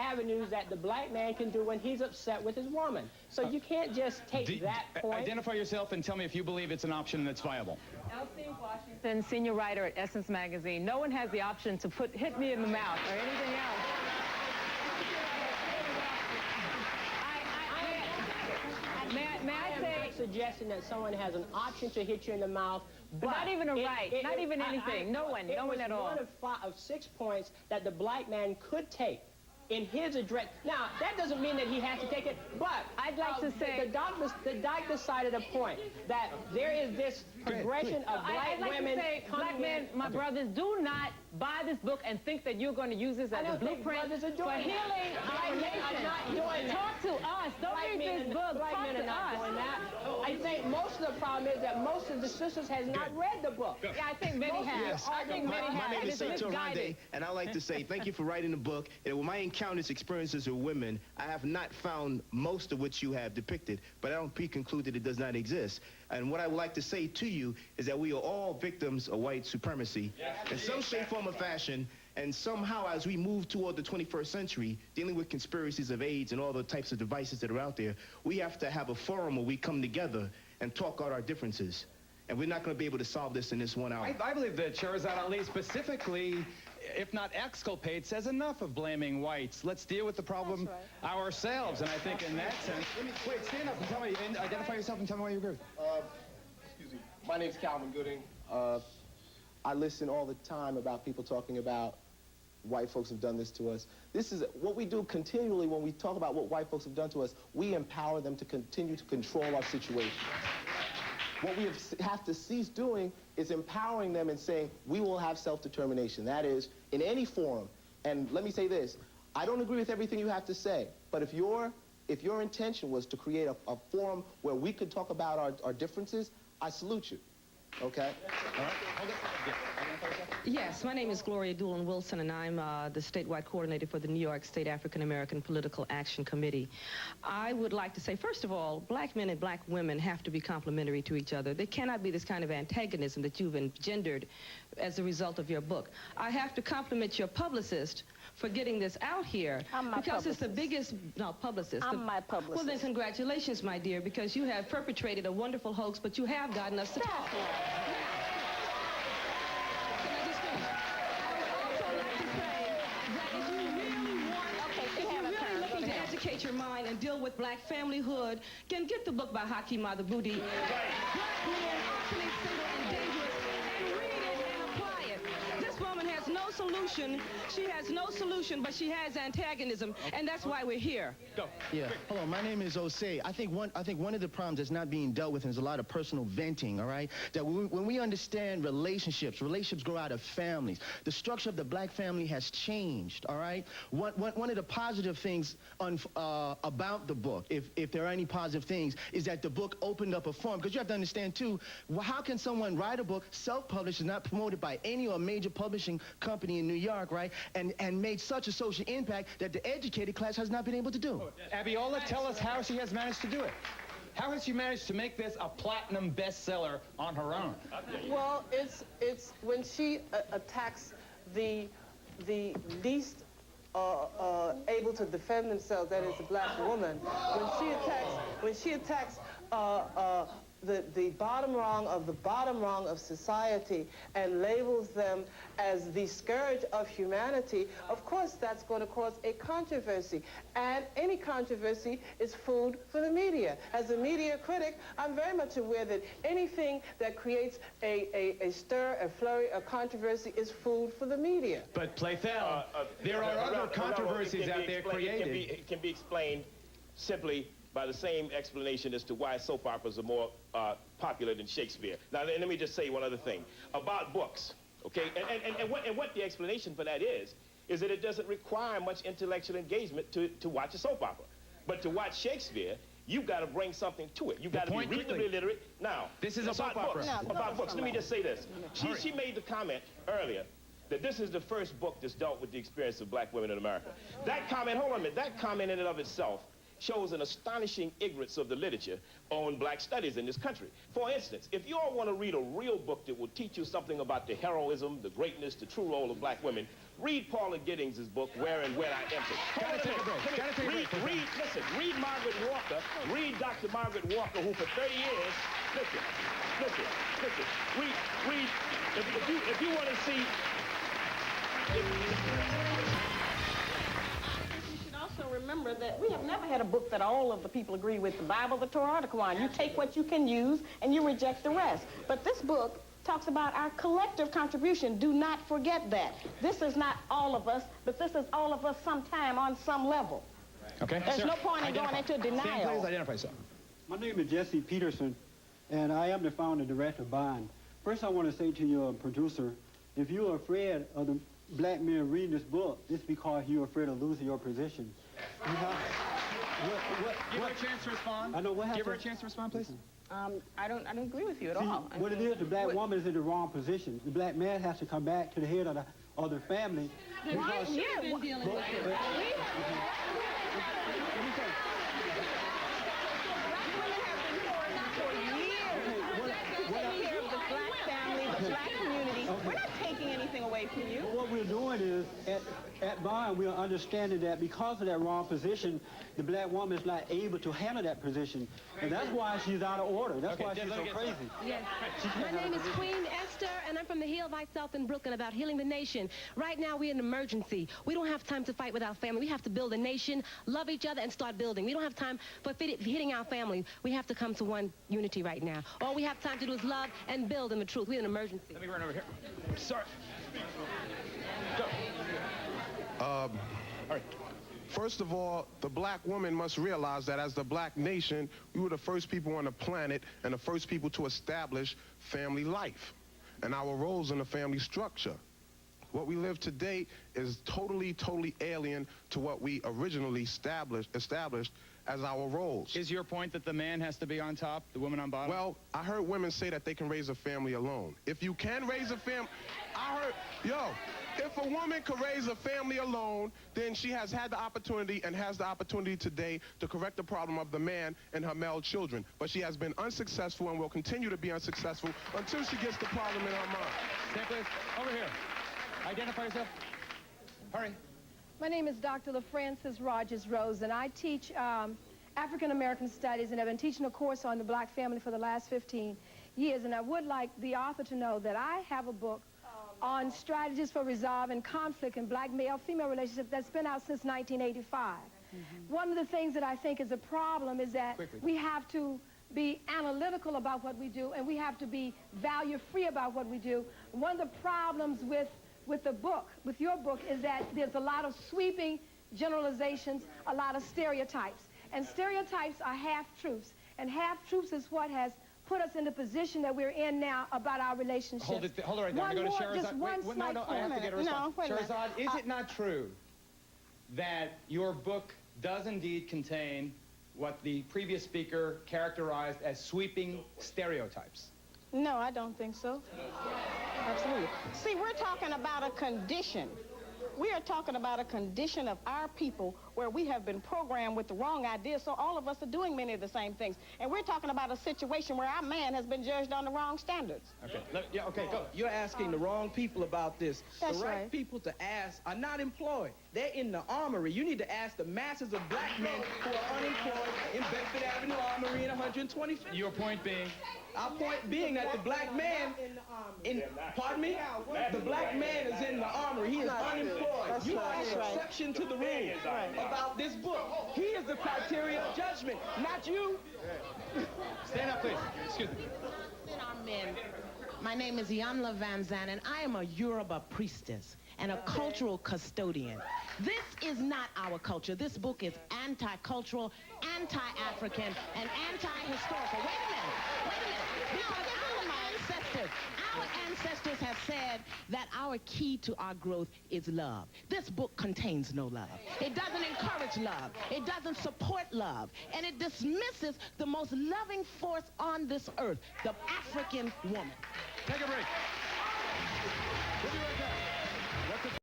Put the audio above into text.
avenues that the black man can do when he's upset with his woman. So you can't just take that point. Identify yourself and tell me if you believe it's an option that's viable. Elsie Washington, senior writer at Essence Magazine. No one has the option to hit me in the mouth or anything else. May I say... I'm not suggesting that someone has an option to hit you in the mouth, but... Not even a right, not even anything, no one at all. It was one of 6 points that the black man could take in his address. Now, that doesn't mean that he has to take it, but I'd like to say... The doc decided a point that there is this progression of black women... I'd like to say, black men, my brothers, do not buy this book and think that you're going to use this as a blueprint for healing our nation. I'm not doing that. Talk to us. Don't read this book. Black men are not doing that. I think most of the problem is that most of the sisters has not read the book. Yeah, I think many have. Yes. I think many have. My name is It's Saito misguided. Rande, and I like to say thank you for writing the book. And with my encounters, experiences with women, I have not found most of what you have depicted, but I don't pre-conclude that it does not exist. And what I would like to say to you is that we are all victims of white supremacy in some shape, form, or fashion. And somehow, as we move toward the 21st century, dealing with conspiracies of AIDS and all the types of devices that are out there, we have to have a forum where we come together and talk out our differences. And we're not going to be able to solve this in this 1 hour. I believe that Sharazad Ali specifically, if not exculpate, says enough of blaming whites. Let's deal with the problem ourselves. And I think in that sense... Wait, stand up and tell me, and identify yourself and tell me why you agree. Excuse me. My name's Calvin Gooding. I listen all the time about people talking about white folks have done this to us. This is what we do continually when we talk about what white folks have done to us. We empower them to continue to control our situation. What we have to cease doing is empowering them and saying, we will have self-determination. That is, in any forum. And let me say this, I don't agree with everything you have to say, but if your intention was to create a forum where we could talk about our differences, I salute you. Okay? All right. Hold it. Yeah. Yes, my name is Gloria Doolin Wilson, and I'm the statewide coordinator for the New York State African American Political Action Committee. I would like to say, first of all, black men and black women have to be complementary to each other. There cannot be this kind of antagonism that you've engendered as a result of your book. I have to compliment your publicist for getting this out here. Because it's the biggest, no, publicist. I'm my publicist. Well, then congratulations, my dear, because you have perpetrated a wonderful hoax, but you have gotten us to talk. Educate your mind and deal with black familyhood, can get the book by Hakeem Madhubuti. Black men are single and dangerous, and read it and apply it. This woman has no solution. She has no solution, but she has antagonism, and that's why we're here. Go. Yeah. Hello, my name is Osei. I think one of the problems that's not being dealt with is a lot of personal venting, all right? That when we understand relationships grow out of families. The structure of the black family has changed, all right? One of the positive things about the book, if there are any positive things, is that the book opened up a forum. Because you have to understand, too, how can someone write a book, self-published, not promoted by any or major publishing company in New York, right? And made such a social impact that the educated class has not been able to do. Abiola, tell us how she has managed to do it. How has she managed to make this a platinum bestseller on her own? Well, it's when she attacks the least able to defend themselves, that is a black woman. When she attacks the bottom rung of the bottom rung of society and labels them as the scourge of humanity, of course that's going to cause a controversy. And any controversy is food for the media. As a media critic, I'm very much aware that anything that creates a stir, a flurry, a controversy is food for the media. But Playfell, there are other controversies out there created. It can be explained simply by the same explanation as to why soap operas are more popular than Shakespeare. Now, let me just say one other thing about books, okay? And what the explanation for that is that it doesn't require much intellectual engagement to watch a soap opera. But to watch Shakespeare, you've got to bring something to it. You've got to be reasonably literate. Now, this is a soap opera. About books, let me just say this. She made the comment earlier that this is the first book that's dealt with the experience of black women in America. That comment, hold on a minute, that comment in and of itself shows an astonishing ignorance of the literature on black studies in this country. For instance, if you all want to read a real book that will teach you something about the heroism, the greatness, the true role of black women, Read Paula Giddings' book, Where and When I Entered. Gotta take a break. Gotta take a break. Listen, read Margaret Walker. Read Dr. Margaret Walker, who for 30 years, listen, read, if you want to see, You should also remember that we have never had a book that all of the people agree with, the Bible, the Torah, or the Quran. You take what you can use and you reject the rest. But this book talks about our collective contribution. Do not forget that. This is not all of us, but this is all of us sometime on some level. Okay. There's no point in going into denial. Stand, please identify yourself. My name is Lee Peterson, and I am the founder and director of Bond. First, I want to say to your producer, if you're afraid of the black men reading this book, it's because you're afraid of losing your position. Give her a chance to respond. I know what happened. Give her a chance to respond, please. I don't agree with you at See, all. what it is, the black woman is in the wrong position. The black man has to come back to the head of the family. Why? Yeah. We're not taking anything away from you. What we're doing is, at Bond, we are understanding that because of that wrong position, the black woman is not able to handle that position. And that's why she's out of order. That's why she's so crazy. Yes. My name is Queen Esther, and I'm from the Hill myself in Brooklyn about healing the nation. Right now, we're in an emergency. We don't have time to fight with our family. We have to build a nation, love each other, and start building. We don't have time for hitting our family. We have to come to one unity right now. All we have time to do is love and build in the truth. We're in an emergency. Let me run over here. Sorry. All right. First of all, the black woman must realize that as the black nation, we were the first people on the planet and the first people to establish family life and our roles in the family structure. What we live today is totally alien to what we originally established as our roles. Is your point that the man has to be on top, the woman on bottom? Well, I heard women say that they can raise a family alone. If you can raise a family, if a woman can raise a family alone, then she has had the opportunity and has the opportunity today to correct the problem of the man and her male children. But she has been unsuccessful and will continue to be unsuccessful until she gets the problem in her mind. Stand, please. Over here. Identify yourself. Hurry. My name is Dr. LaFrancis Rogers Rose, and I teach African American Studies, and I've been teaching a course on the black family for the last 15 years. And I would like the author to know that I have a book on strategies for resolving conflict in black male-female relationships that's been out since 1985. One of the things that I think is a problem is that we have to be analytical about what we do, and we have to be value-free about what we do. One of the problems with the book, with your book, is that there's a lot of sweeping generalizations, a lot of stereotypes. And stereotypes are half-truths. And half-truths is what has put us in the position that we're in now about our relationships. Hold it right there. I'm going to go to Sharazad. Just one slight I have to get a response. No, Sharazad, is it not true that your book does indeed contain what the previous speaker characterized as sweeping stereotypes? No, I don't think so. Absolutely. See, we're talking about a condition. We are talking about a condition of our people where we have been programmed with the wrong ideas, so all of us are doing many of the same things. And we're talking about a situation where our man has been judged on the wrong standards. Okay. Okay, go. You're asking the wrong people about this. That's the right. people to ask are not employed. They're in the armory. You need to ask the masses of black men who are unemployed in Bedford Avenue Armory in 125th. Your point being? Our point being that the black man, pardon me? The black man is in the armory. He is unemployed. You are an exception to the rule about this book. He is the criteria of judgment, not you. Stand up, please. Excuse me. Our men. My name is Yanla Van Zandt, and I am a Yoruba priestess and a cultural custodian. This is not our culture. This book is anti-cultural, anti-African, and anti-historical. Wait a minute. Because our ancestors have said that our key to our growth is love. This book contains no love. It doesn't encourage love. It doesn't support love. And it dismisses the most loving force on this earth, the African woman. Take a break. We'll be right back.